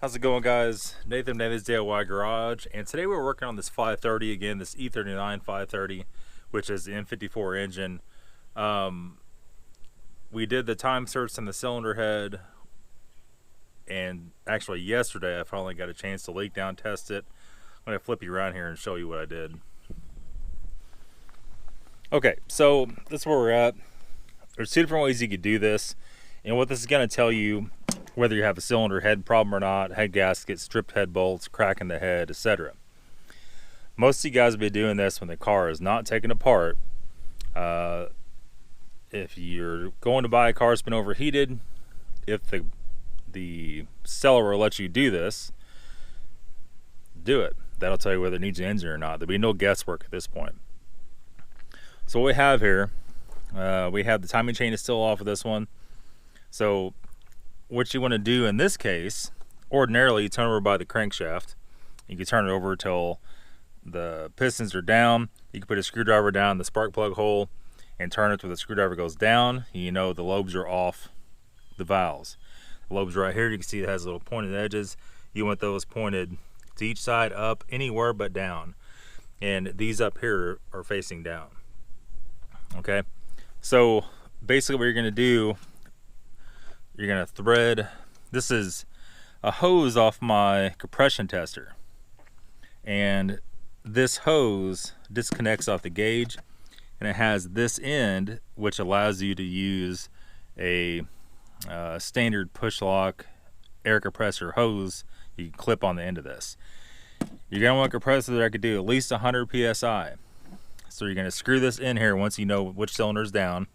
How's it going, guys? Nathan, Nathan's DIY Garage, and today we're working on this 530 again, this E39 530, which is the M54 engine. We did the time search in the cylinder head, and actually yesterday I finally got a chance to leak down test it. I'm going to flip you around here and show you what I did. Okay, so this is where we're at. There's two different ways you could do this, and what this is going to tell you, whether you have a cylinder head problem or not, head gasket, stripped head bolts, crack in the head, etc. Most of you guys will be doing this when the car is not taken apart. If you're going to buy a car that's been overheated, if the seller will let you do this, do it. That'll tell you whether it needs an engine or not. There'll be no guesswork at this point. So what we have here, we have the timing chain is still off of this one. So what you want to do in this case, ordinarily you turn over by the crankshaft. You can turn it over till the pistons are down. You can put a screwdriver down the spark plug hole and turn it till the screwdriver goes down. You know the lobes are off the valves. The lobes right here, you can see it has little pointed edges. You want those pointed to each side, up, anywhere but down. And these up here are facing down. Okay, so basically what you're going to do, you're going to thread, this is a hose off my compression tester, and this hose disconnects off the gauge, and it has this end which allows you to use a standard push lock air compressor hose. You can clip on the end of this. You're going to want a compressor that could do at least 100 psi. So you're going to screw this in here once you know which cylinder is down.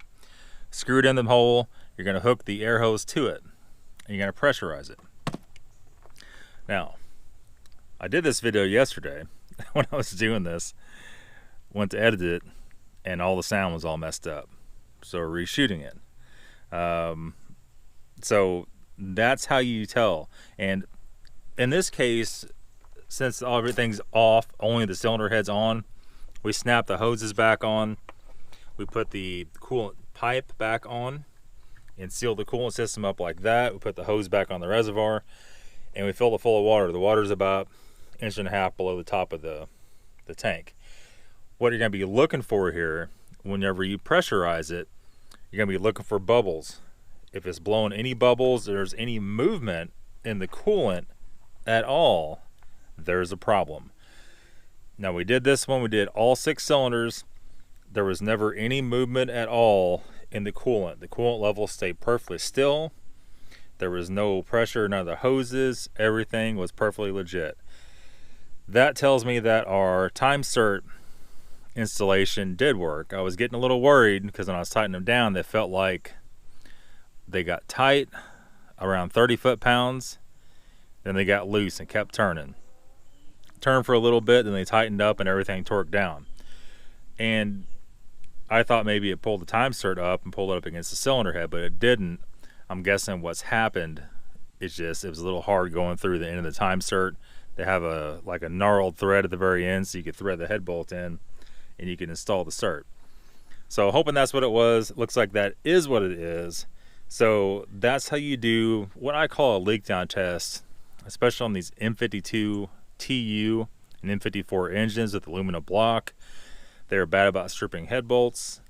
Screw it in the hole. You're going to hook the air hose to it, and you're going to pressurize it. Now, I did this video yesterday when I was doing this, went to edit it, and all the sound was all messed up. So we're reshooting it. So that's how you tell. And in this case, since everything's off, only the cylinder head's on, we snap the hoses back on. We put the coolant pipe back on and seal the coolant system up like that. We put the hose back on the reservoir, and we fill it full of water. The water's about 1.5 inches below the top of the tank. What you're going to be looking for here, whenever you pressurize it, you're going to be looking for bubbles. If it's blowing any bubbles, there's any movement in the coolant at all, there's a problem. Now we did this one, we did all 6 cylinders. There was never any movement at all in the coolant. The coolant level stayed perfectly still. There was no pressure, none of the hoses, everything was perfectly legit. That tells me that our time cert installation did work. I was getting a little worried because when I was tightening them down, they felt like they got tight around 30 foot-pounds, then they got loose and kept turning. Turned for a little bit, then they tightened up and everything torqued down. And I thought maybe it pulled the time cert up and pulled it up against the cylinder head, but it didn't. I'm guessing what's happened is just it was a little hard going through the end of the time cert. They have like a gnarled thread at the very end, so you could thread the head bolt in and you can install the cert. So hoping that's what it was. It looks like that is what it is. So that's how you do what I call a leak down test, especially on these M52tu and M54 engines with aluminum block. They're bad about stripping head bolts,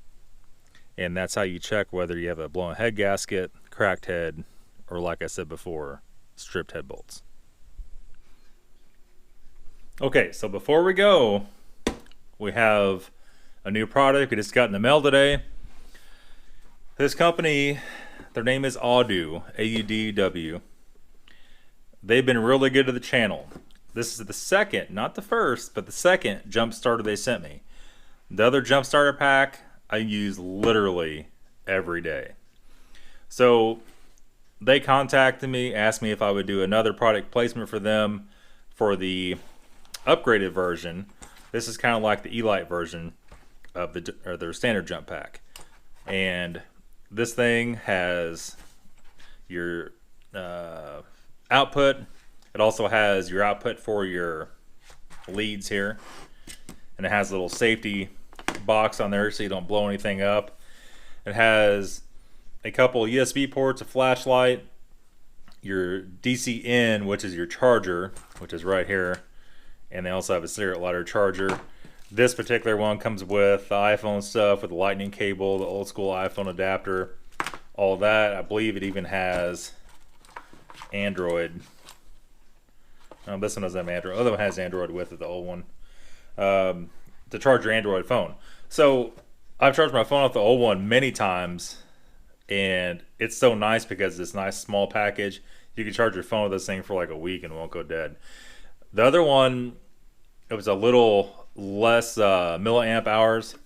and that's how you check whether you have a blown head gasket, cracked head, or like I said before, stripped head bolts. Okay, so before we go, we have a new product we just got in the mail today. This company, their name is Audu, A-U-D-W. They've been really good to the channel. This is the second, not the first, but the second jump starter they sent me. The other jump starter pack I use literally every day. So they contacted me, asked me if I would do another product placement for them for the upgraded version. This is kind of like the E-Lite version of their standard jump pack. And this thing has your output. It also has your output for your leads here, and it has a little safety box on there so you don't blow anything up. It has a couple USB ports, a flashlight, your DC in, which is your charger, which is right here, and they also have a cigarette lighter charger. This particular one comes with the iPhone stuff, with the lightning cable, the old school iPhone adapter, all that. I believe it even has Android. No, this one doesn't have Android. The other one has Android with it, the old one, to charge your Android phone. So I've charged my phone off the old one many times, and it's so nice because it's this nice small package. You can charge your phone with this thing for like a week and it won't go dead. The other one, it was a little less milliamp hours,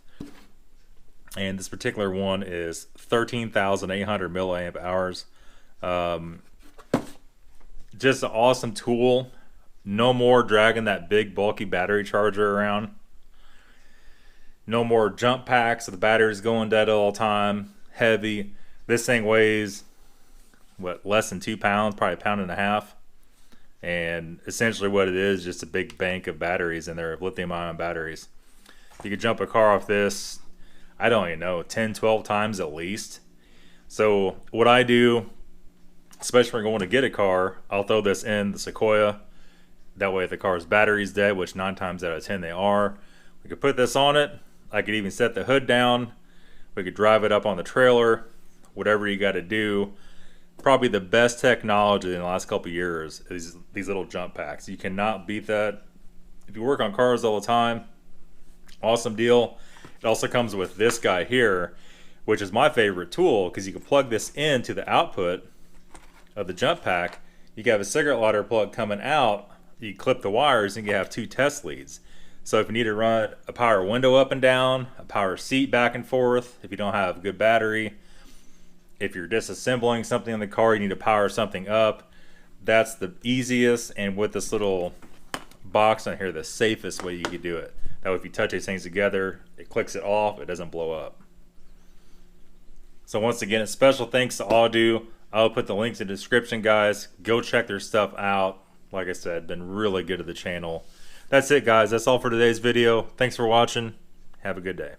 and this particular one is 13,800 milliamp hours. Just an awesome tool. No more dragging that big bulky battery charger around. No more jump packs of the batteries going dead all the time. Heavy. This thing weighs what, less than 2 pounds, probably 1.5 pounds. And essentially what it is, just a big bank of batteries in there, of lithium-ion batteries. You could jump a car off this, I don't even know, 10, 12 times at least. So what I do, especially when I'm going to get a car, I'll throw this in the Sequoia. That way if the car's battery's dead, which 9 times out of 10 they are, we could put this on it. I could even set the hood down. We could drive it up on the trailer, whatever you got to do. Probably the best technology in the last couple of years is these little jump packs. You cannot beat that. If you work on cars all the time, awesome deal. It also comes with this guy here, which is my favorite tool, because you can plug this into the output of the jump pack. You can have a cigarette lighter plug coming out. You clip the wires and you have 2 test leads. So if you need to run a power window up and down, a power seat back and forth, if you don't have good battery, if you're disassembling something in the car, you need to power something up, that's the easiest, and with this little box on here, the safest way you could do it. That way if you touch these things together, it clicks it off, it doesn't blow up. So once again, a special thanks to Audu. I'll put the links in the description, guys. Go check their stuff out. Like I said, been really good to the channel. That's it, guys. That's all for today's video. Thanks for watching. Have a good day.